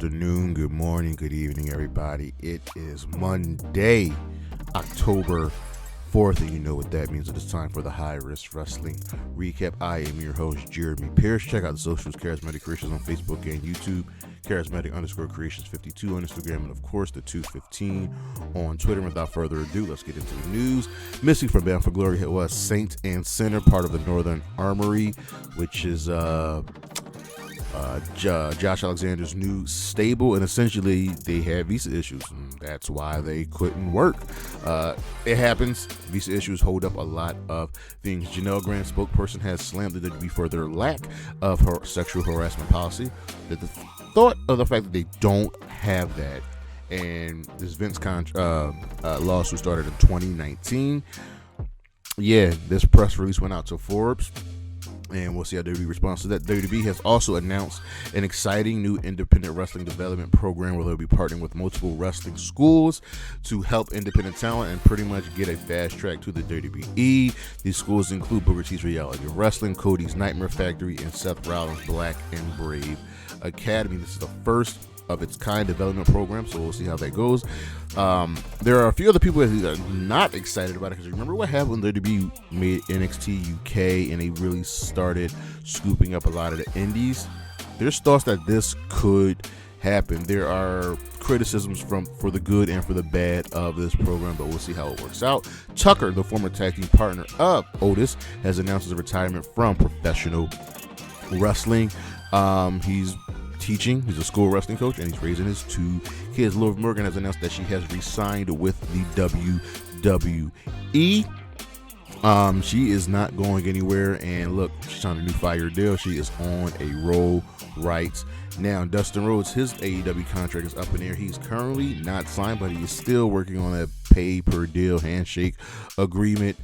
afternoon, good morning, good evening, everybody. It is Monday, October 4th, and you know what that means. It is time for the High Risk Wrestling Recap. I am your host, Jeremy Pierce. Check out the socials, Charismatic Creations on Facebook and YouTube, Charismatic_Creations52 on Instagram, and of course the 215 on Twitter. Without further ado, let's get into the news. Missing from Bound for Glory was Saint and Sinner, part of the Northern Armory, which is Josh Alexander's new stable, and essentially they had visa issues, and that's why they couldn't work. It happens. Visa issues hold up a lot of things. Janelle Grant, spokesperson, has slammed the WWE for their lack of her sexual harassment policy. The thought of the fact that they don't have that, and this Vince lawsuit started in 2019. Yeah, this press release went out to Forbes, and we'll see how WWE responds to that. WWE has also announced an exciting new independent wrestling development program where they'll be partnering with multiple wrestling schools to help independent talent and pretty much get a fast track to the WWE. These schools include Booker T's Reality of Wrestling, Cody's Nightmare Factory, and Seth Rollins' Black and Brave Academy. This is the first of its kind development program, so we'll see how that goes. There are a few other people that are not excited about it, because remember what happened when WWE made NXT UK and they really started scooping up a lot of the indies. There's thoughts that this could happen. There are criticisms for the good and for the bad of this program, but we'll see how it works out. Tucker, the former tag team partner of Otis, has announced his retirement from professional wrestling. He's teaching. He's a school wrestling coach, and he's raising his two kids. Liv Morgan has announced that she has re-signed with the WWE. She is not going anywhere, and look, she's on a new 5-year deal. She is on a roll right now. Dustin Rhodes, his AEW contract is up in the air. He's currently not signed, but he is still working on a pay-per-deal handshake agreement.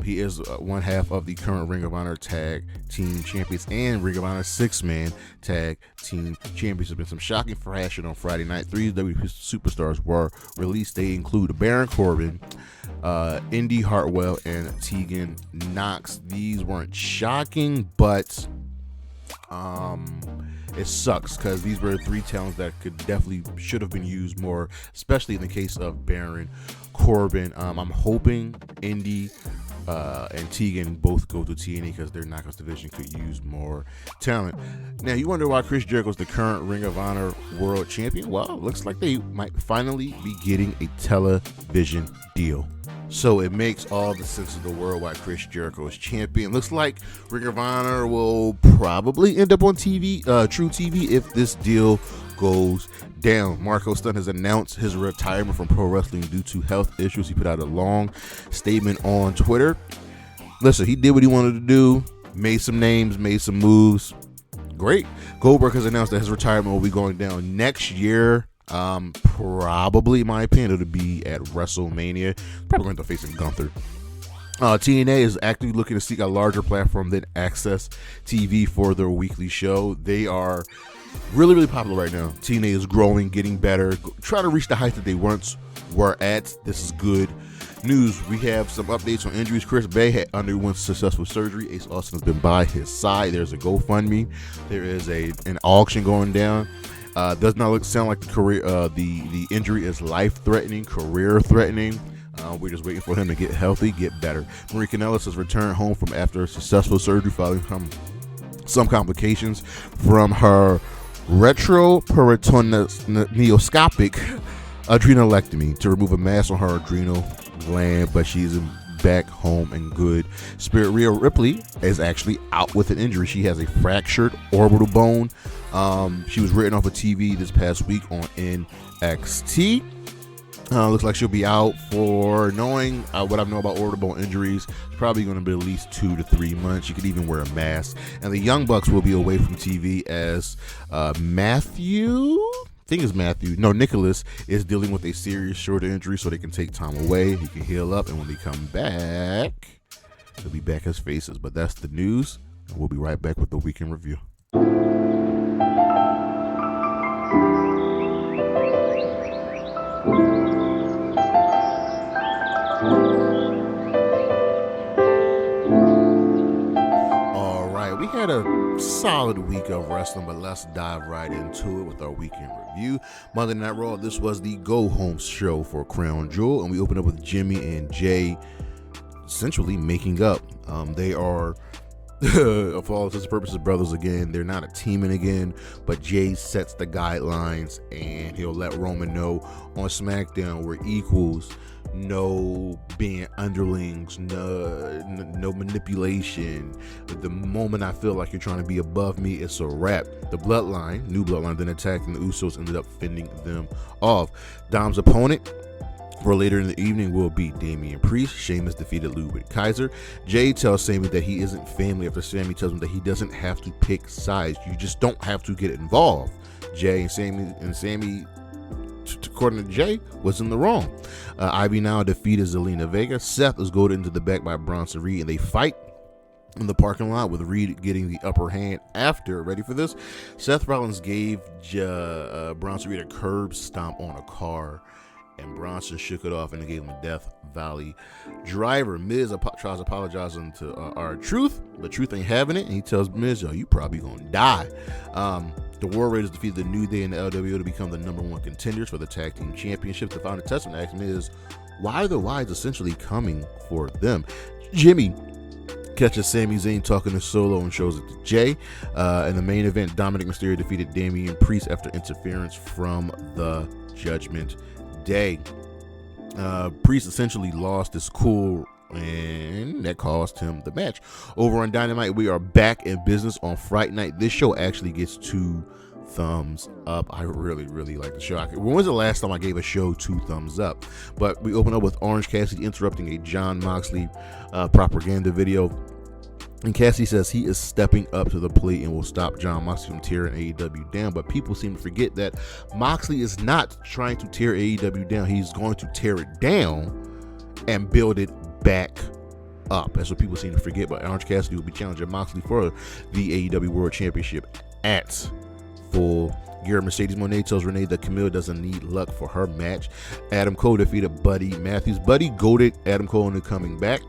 He is one half of the current Ring of Honor Tag Team Champions and Ring of Honor 6-Man Tag Team Champions. There's been some shocking fashion on Friday night. 3 WWE superstars were released. They include Baron Corbin, Indy Hartwell, and Tegan Knox. These weren't shocking, but it sucks because these were 3 talents that should have been used more, especially in the case of Baron Corbin. I'm hoping Indy and Tegan both go to TNA because their Knockouts division could use more talent. Now, you wonder why Chris Jericho is the current Ring of Honor World Champion? Well, it looks like they might finally be getting a television deal. So it makes all the sense of the world why Chris Jericho is champion. Looks like Ring of Honor will probably end up on TV, True TV, if this deal goes down. Marco Stunt has announced his retirement from pro wrestling due to health issues. He put out a long statement on Twitter. Listen, he did what he wanted to do, made some names, made some moves. Great. Goldberg has announced that his retirement will be going down next year. Probably, in my opinion, it'll be at WrestleMania. Probably going to face him Gunther. TNA is actively looking to seek a larger platform than Access TV for their weekly show. They are really, really popular right now. TNA is growing, getting better, try to reach the height that they once were at. This is good news. We have some updates on injuries. Chris Bay had underwent successful surgery. Ace Austin has been by his side. There's a GoFundMe. There is an auction going down. Does not sound like the injury is life-threatening, career-threatening. We're just waiting for him to get healthy, get better. Marie Kanellis has returned home from after a successful surgery following some complications from her retroperitoneoscopic adrenalectomy to remove a mass on her adrenal gland, but she's back home and good spirit. Rhea Ripley is actually out with an injury. She has a fractured orbital bone. She was written off of TV this past week on NXT. Looks like she'll be out for, knowing what I know about orbital bone injuries, it's probably going to be at least 2 to 3 months. She could even wear a mask. And the Young Bucks will be away from TV as Nicholas is dealing with a serious shoulder injury, so they can take time away. He can heal up, and when they come back, they'll be back as faces. But that's the news, and we'll be right back with the weekend review. had a solid week of wrestling, but let's dive right into it with our weekend review. Monday Night Raw, this was the go-home show for Crown Jewel, and we opened up with Jimmy and Jay essentially making up. They are, for all intents and purposes, brothers again. They're not a teaming again, but Jay sets the guidelines, and he'll let Roman know on SmackDown we're equals. No being underlings, no manipulation. The moment I feel like you're trying to be above me, it's a wrap. The bloodline, new bloodline, then attacked, and the Usos ended up fending them off. Dom's opponent for later in the evening will be Damian Priest. Sheamus defeated Ludwig Kaiser. Jade tells Sammy that he isn't family after Sammy tells him that he doesn't have to pick sides. You just don't have to get involved. Jay and Sammy, according to Jay, was in the wrong. Ivy now defeated Zelina Vega. Seth is goaded into the back by Bronson Reed, and they fight in the parking lot with Reed getting the upper hand after, ready for this, Seth Rollins gave Bronson Reed a curb stomp on a car, and Bronson shook it off and gave him a Death Valley driver. Miz tries apologizing to R-Truth, but Truth ain't having it, and he tells Miz, yo, you probably gonna die. The War Raiders defeated the New Day and the LWO to become the #1 contenders for the Tag Team Championship. The Founder Testament asked Miz, why are the Wides essentially coming for them? Jimmy catches Sami Zayn talking to Solo and shows it to Jay. In the main event, Dominic Mysterio defeated Damian Priest after interference from the Judgment Day. Priest essentially lost his cool, and that cost him the match. Over on Dynamite, we are back in business on Friday night. This show actually gets 2 thumbs up. I really like the show. When was the last time I gave a show 2 thumbs up? But we open up with Orange Cassidy interrupting a Jon Moxley propaganda video. And Cassidy says he is stepping up to the plate and will stop Jon Moxley from tearing AEW down. But people seem to forget that Moxley is not trying to tear AEW down. He's going to tear it down and build it back up. That's what people seem to forget. But Orange Cassidy will be challenging Moxley for the AEW World Championship at Full Gear. Mercedes Moné tells Renee that Camille doesn't need luck for her match. Adam Cole defeated Buddy Matthews. Buddy goaded Adam Cole into coming back,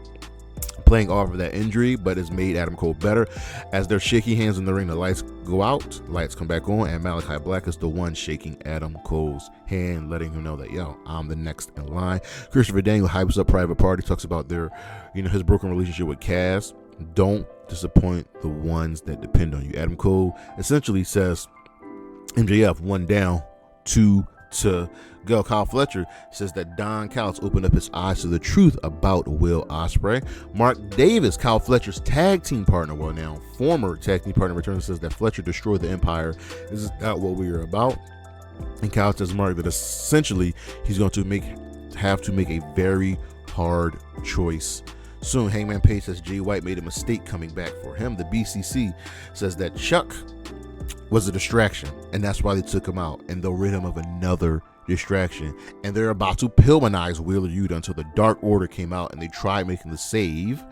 playing off of that injury, but has made Adam Cole better. As they're shaking hands in the ring, the lights go out, lights come back on, and Malachi Black is the one shaking Adam Cole's hand, letting him know that, yo, I'm the next in line. Christopher Daniel hypes up Private Party, talks about their, his broken relationship with Cass. Don't disappoint the ones that depend on you. Adam Cole essentially says MJF 1 down, 2 to go. Kyle Fletcher says that Don Callis opened up his eyes to the truth about Will Ospreay. Mark Davis, Kyle Fletcher's tag team partner, well now former tag team partner, returns, says that Fletcher destroyed the Empire. This is not what we are about. And Kyle tells Mark that essentially he's going to have to make a very hard choice soon. Hangman Page says Jay White made a mistake coming back for him. The BCC says that Chuck was a distraction, and that's why they took him out, and they'll rid him of another distraction. And they're about to Pillmanize Wheeler Yuta until the Dark Order came out and they tried making the save,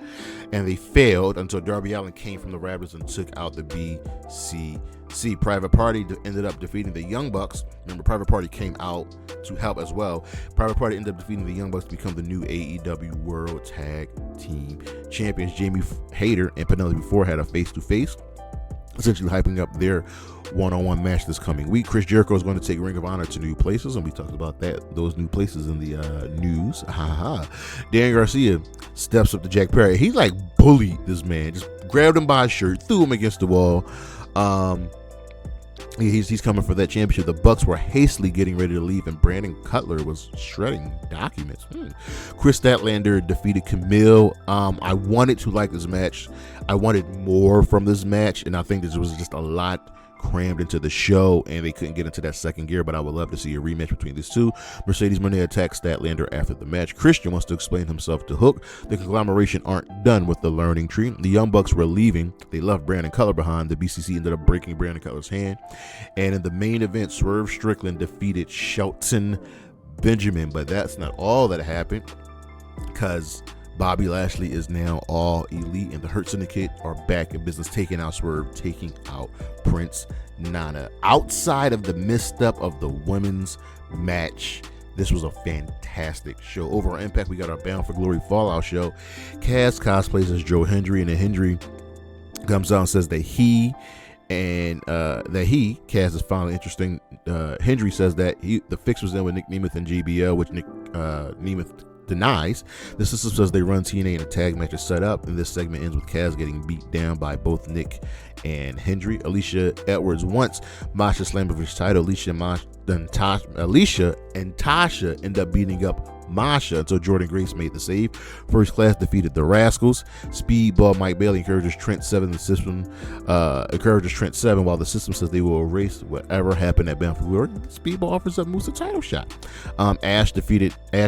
and they failed until Darby Allin came from the Rapids and took out the BCC. Private Party ended up defeating the Young Bucks. Remember, Private Party came out to help as well. Private Party ended up defeating the Young Bucks to become the new AEW World Tag Team Champions. Jamie Hayter and Penelope Ford had a face-to-face, essentially hyping up their one-on-one match this coming week. Chris Jericho is going to take Ring of Honor to new places, and we talked about those new places in the news. Dan Garcia steps up to Jack Perry. He bullied this man, just grabbed him by his shirt, threw him against the wall. He's coming for that championship. The Bucks were hastily getting ready to leave, and Brandon Cutler was shredding documents. Chris Statlander defeated Camille. I wanted to like this match. I wanted more from this match, and I think this was just a lot crammed into the show, and they couldn't get into that second gear, but I would love to see a rematch between these two. Mercedes Moné attacks Statlander after the match. Christian wants to explain himself to Hook. The conglomeration aren't done with the learning tree. The Young Bucks were leaving. They left Brandon Cutler behind. The BCC ended up breaking Brandon Cutler's hand. And in the main event, Swerve Strickland defeated Shelton Benjamin, but that's not all that happened, because Bobby Lashley is now all elite, and the Hurt Syndicate are back in business, taking out Swerve, taking out Prince Nana. Outside of the misstep of the women's match, this was a fantastic show. Over on Impact, we got our Bound for Glory Fallout show. Kaz cosplays as Joe Hendry, and Hendry comes out and says that Cass is finally interesting. Hendry says that the fix was in with Nick Nemeth and JBL, which Nick Nemeth denies. The system says they run TNA and a tag match is set up, and this segment ends with Cass getting beat down by both Nick and Hendry. Alicia Edwards wants Masha Slamovic's title. Alicia and Tasha end up beating up Masha until Jordan Grace made the save. First Class defeated the Rascals. Speedball Mike Bailey encourages Trent 7. The system encourages Trent 7, while the system says they will erase whatever happened at Banff. Speedball offers up Moose a title shot. Ash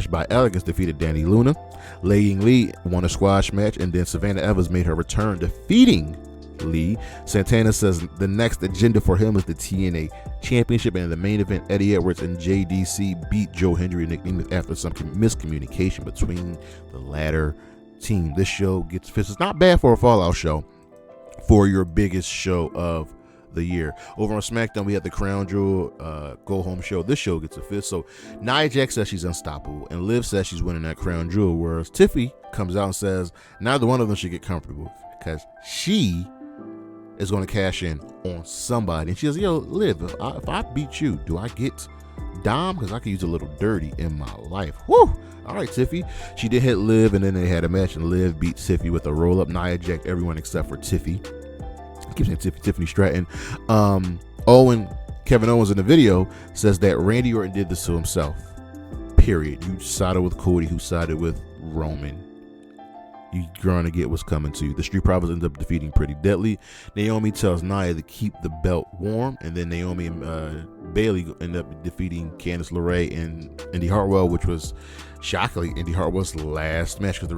by Elegance defeated Danny Luna. Lei Ying Lee won a squash match, and then Savannah Evans made her return, defeating Lee. Santana says the next agenda for him is the TNA Championship, and in the main event, Eddie Edwards and JDC beat Joe Hendry and Nick Nemeth after some miscommunication between the latter team. This show gets fits. It's not bad for a Fallout show, for your biggest show of the year. Over on SmackDown, we had the Crown Jewel go home show. This show gets a fifth. So Nia Jax says she's unstoppable, and Liv says she's winning that Crown Jewel, whereas Tiffy comes out and says neither one of them should get comfortable because she is going to cash in on somebody. And she says, yo, Liv, if I beat you, do I get Dom? Because I could use a little dirty in my life. Woo! All right, Tiffy. She did hit Liv, and then they had a match, and Liv beat Tiffy with a roll-up. Nia jacked everyone except for Tiffy. I keep saying Tiffany Stratton. Kevin Owens in the video says that Randy Orton did this to himself. Period. You sided with Cody, who sided with Roman. You're going to get what's coming to you. The Street Profits end up defeating Pretty Deadly. Naomi tells Nia to keep the belt warm, and then Naomi and Bailey end up defeating Candice LeRae and Indy Hartwell, which was shockingly Indy Hartwell's last match because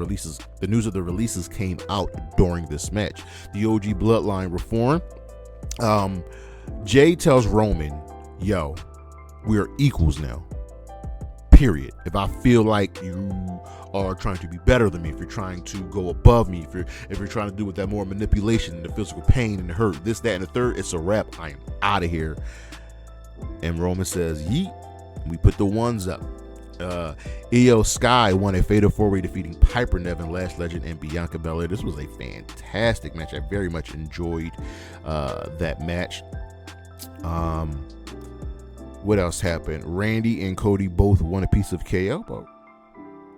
the news of the releases came out during this match. The OG Bloodline reform. Jade tells Roman, yo, we are equals now. Period. If I feel like you are trying to be better than me, if you're trying to go above me, if you're trying to do with that more manipulation and the physical pain and the hurt, this, that, and the third, it's a wrap. I am out of here. And Roman says, yeet. We put the ones up. Io Sky won a fatal 4-way defeating Piper Niven, Lash Legend, and Bianca Belair. This was a fantastic match. I very much enjoyed that match. What else happened? Randy and Cody both won a piece of KO, but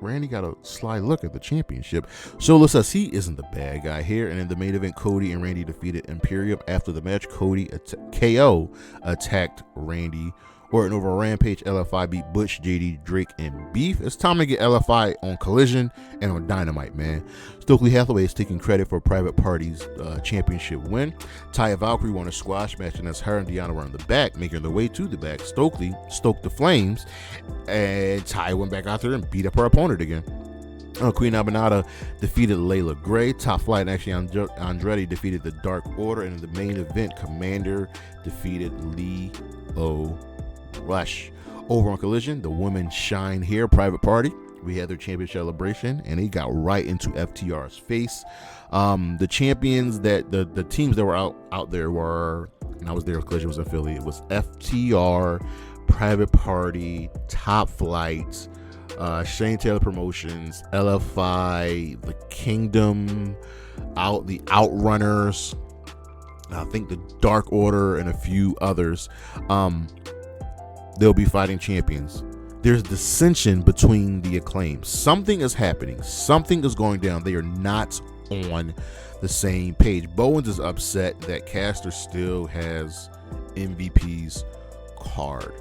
Randy got a sly look at the championship. Solo says he isn't the bad guy here. And in the main event, Cody and Randy defeated Imperium. After the match, KO attacked Randy Orton over a Rampage. LFI beat Butch, JD, Drake, and Beef. It's time to get LFI on Collision and on Dynamite, man. Stokely Hathaway is taking credit for Private Party's championship win. Taya Valkyrie won a squash match, and that's her and Deanna were on the back, making their way to the back. Stokely stoked the flames, and Taya went back out there and beat up her opponent again. Queen Abinata defeated Layla Gray. Top Flight and actually Andretti defeated the Dark Order. And in the main event, Komander defeated Leo Rush. Over on Collision, the women shine here. Private Party, we had their championship celebration, and they got right into FTR's face. The champions that the teams that were out there were, and I was there with Collision, was affiliate. It was FTR, Private Party, Top Flight, Shane Taylor Promotions, LFI, the Kingdom, the Outrunners, I think the Dark Order, and a few others. They'll be fighting champions. There's dissension between the Acclaim. Something is happening. Something is going down. They are not on the same page. Bowens is upset that Caster still has MVP's card.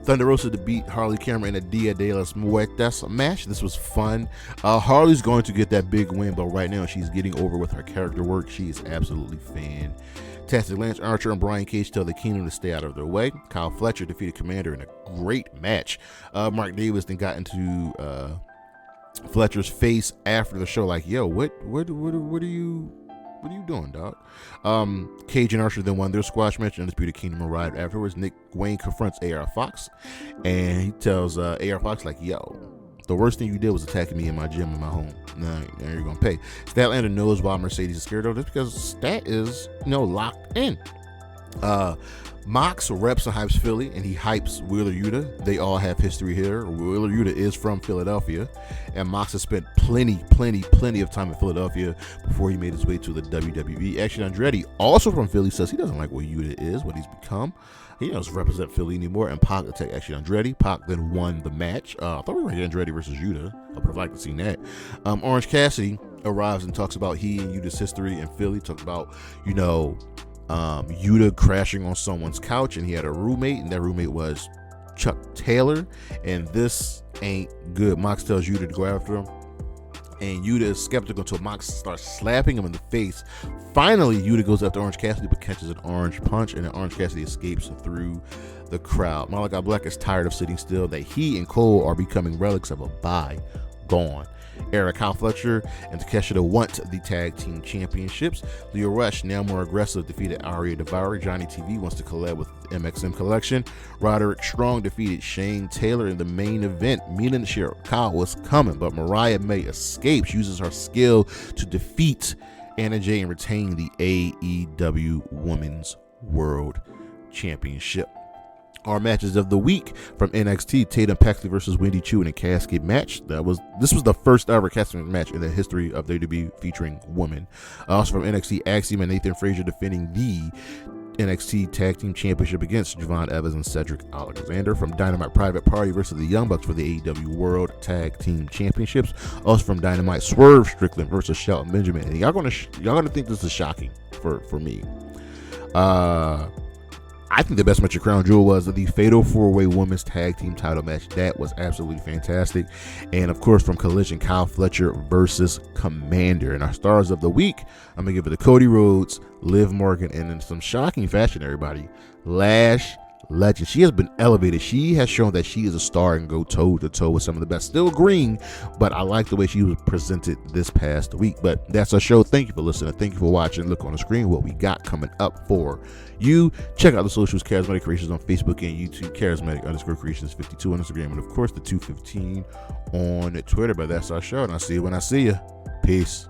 Thunder Rosa to beat Harley Cameron in a Dia de las Muertes match. This was fun. Harley's going to get that big win, but right now she's getting over with her character work. She is absolutely fantastic. Lance Archer and Brian Cage tell the Kingdom to stay out of their way. Kyle Fletcher defeated Komander in a great match. Mark Davis then got into Fletcher's face after the show, like, yo, what are you doing, dog? Cage and Archer then won their squash match, and Undisputed Kingdom arrived afterwards. Nick Wayne confronts AR Fox, and he tells AR Fox, like, yo, the worst thing you did was attacking me in my gym in my home. Now you're gonna pay. Statlander knows why Mercedes is scared of this, because Stat is locked in. Mox reps and hypes Philly, and he hypes Wheeler Yuta. They all have history here. Wheeler Yuta is from Philadelphia, and Mox has spent plenty of time in Philadelphia before he made his way to the WWE. Axiom Andretti, also from Philly, says he doesn't like what Yuta is, what he's become. He doesn't represent Philly anymore, and Pac attacked Axiom Andretti. Pac then won the match. I thought we were going to get Andretti versus Yuta. I would have liked to see that. Orange Cassidy arrives and talks about he and Yuta's history in Philly. Talks about, Yuta crashing on someone's couch, and he had a roommate, and that roommate was Chuck Taylor, and this ain't good. Mox tells Yuta to go after him, and Yuta is skeptical until Mox starts slapping him in the face. Finally, Yuta goes after Orange Cassidy but catches an orange punch, and then Orange Cassidy escapes through the crowd. Malachi Black is tired of sitting still, that he and Cole are becoming relics of a bygone era. Kyle Fletcher and Takeshita want the tag team championships. Leo Rush, now more aggressive, defeated Aria Daivari. Johnny TV wants to collab with MXM Collection. Roderick Strong defeated Shane Taylor in the main event. Mina Shirakawa was coming, but Mariah May escapes, uses her skill to defeat Anna Jay and retain the AEW Women's World Championship. Our matches of the week from NXT: Tatum Paxley versus Wendy, Choo in a casket match. This was the first ever casket match in the history of WWE featuring women. Also from NXT, Axiom and Nathan Frazer defending the NXT Tag Team Championship against Javon Evans and Cedric Alexander. From Dynamite, Private Party versus the Young Bucks for the AEW World Tag Team Championships. Also from Dynamite, Swerve Strickland versus Shelton Benjamin. And y'all gonna think this is shocking for me. I think the best match of Crown Jewel was the Fatal 4-Way Women's Tag Team title match. That was absolutely fantastic. And of course, from Collision, Kyle Fletcher versus Komander. And our stars of the week, I'm going to give it to Cody Rhodes, Liv Morgan, and in some shocking fashion, everybody, Lash Legend. She has been elevated. She has shown that she is a star and go toe to toe with some of the best. Still green, but I like the way she was presented this past week. But that's our show. Thank you for listening. Thank you for watching. Look on the screen what we got coming up for you. Check out the socials, Charismatic Creations on Facebook and YouTube, Charismatic_Creations52 on Instagram, and of course the 215 on Twitter. But that's our show, and I'll see you when I see you. Peace.